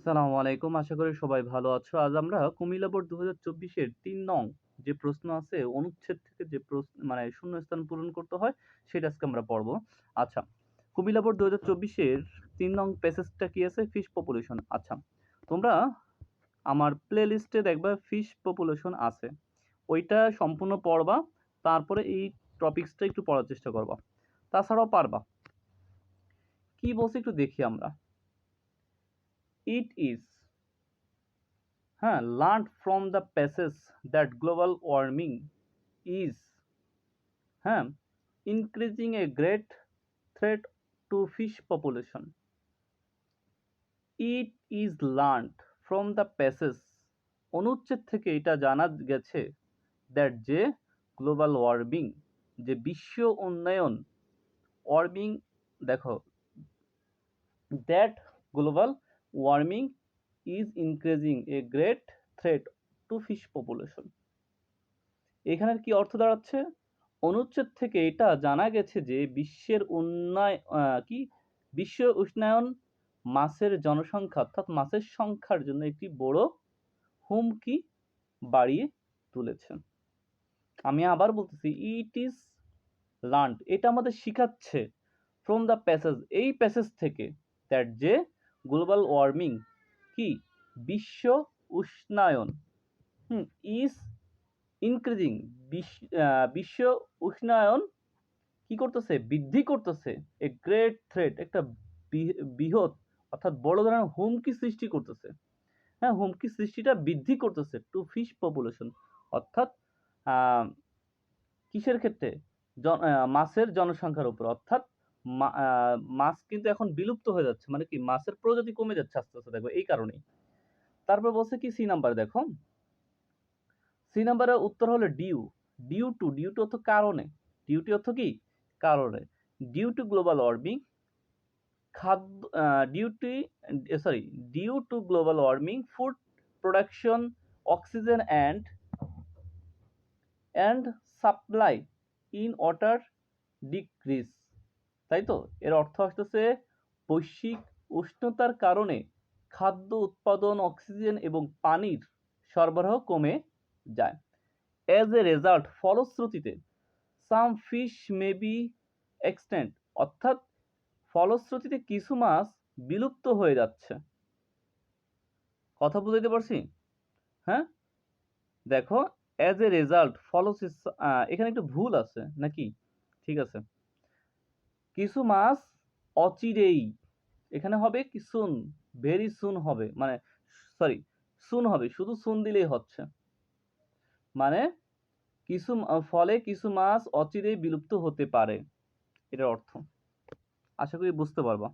আসসালামু আলাইকুম। আশা করি সবাই ভালো আছো। আজ আমরা কুমিল্লা বোর্ড ২০২৪ এর ৩ নং যে প্রশ্ন আছে অনুচ্ছেদ থেকে যে মানে শূন্যস্থান পূরণ করতে হয় সেটা আজকে আমরা পড়ব। আচ্ছা, কুমিল্লা বোর্ড ২০২৪ এর ৩ নং প্যাসেজটা কি আছে? Fish population. আচ্ছা, তোমরা আমার প্লে লিস্টে দেখবা ফিশ পপুলেশন আছে। ওইটা সম্পূর্ণ পড়বা, তারপরে এই টপিকসটা একটু পড়ার চেষ্টা করবা। তাছাড়াও পারবা। কি বলছে একটু দেখি আমরা। It is learned from the passage that global warming is হ্যাঁ increasing a great threat to fish population. It is learned from the passage অনুচ্ছেদ থেকে এটা জানা গেছে that যে গ্লোবাল ওয়ার্মিং যে বিশ্ব উন্নয়ন ওয়ার্মিং দেখো that global warming is increasing a great threat to fish population. এখানের কি অর্থ দাঁড়াচ্ছে? অনুচ্ছেদ থেকে এটা জানা গেছে যে বিশ্ব উষ্ণায়ন মাছের জনসংখ্যা অর্থাৎ মাছের সংখ্যার জন্য একটি বড় হুমকি বাড়িয়ে তুলেছে। আমি আবার বলতেছি, ইট ইজ লার্নড, এটা আমাদের শিখাচ্ছে ফ্রম দ্য প্যাসেজ, এই প্যাসেজ থেকে, দ্যাট যে গ্লোবাল ওয়ার্মিং কি বিশ্ব উষ্ণায়ন ইজ ইনক্রিজিং বিশ্ব উষ্ণায়ন কি করতেছে? বৃদ্ধি করতেছে। এ গ্রেট থ্রেট, একটা বৃহৎ অর্থাৎ বড় ধরনের হুমকি সৃষ্টি করতেছে। হ্যাঁ, হুমকি সৃষ্টিটা বৃদ্ধি করতেছে টু ফিশ পপুলেশন, অর্থাৎ কিসের ক্ষেত্রে? মাছের জনসংখ্যার উপর, অর্থাৎ মাছ কিন্তু এখন বিলুপ্ত হয়ে যাচ্ছে, মানে কি মাছের প্রজাতি কমে যাচ্ছে আস্তে আস্তে, দেখো এই কারণেই। তারপর বলছে কি সি নাম্বার, দেখো সি নাম্বারের উত্তর হলো ডিউ টু অর্থ কারণে, ডিউটি অর্থ কি কারণে, ডিউ টু গ্লোবাল ওয়ার্মিং খাদ্য due to global warming food production oxygen and supply in water decrease. তাই তো, এর অর্থ আসতেছে বৈশ্বিক উষ্ণতার কারণে খাদ্য উৎপাদন, অক্সিজেন এবং পানির সরবরাহ কমে যায়। অ্যাজ এ রেজাল্ট, ফলশ্রুতিতে সাম ফিশ মে বি এক্সটেন্ট, অর্থাৎ ফলশ্রুতিতে কিছু মাছ বিলুপ্ত হয়ে যাচ্ছে। কথা বুঝাইতে পারছি? হ্যাঁ, দেখো অ্যাজ এ রেজাল্ট এখানে একটু ভুল আছে নাকি? ঠিক আছে, কিছু মাছ অচিরেই, এখানে হবে কি সুন, ভেরি সুন হবে, মানে সরি সুন হবে, শুধু সুন দিলেই হচ্ছে, মানে ফলে কিছু মাছ অচিরেই বিলুপ্ত হতে পারে, এটার অর্থ। আশা করি বুঝতে পারবা।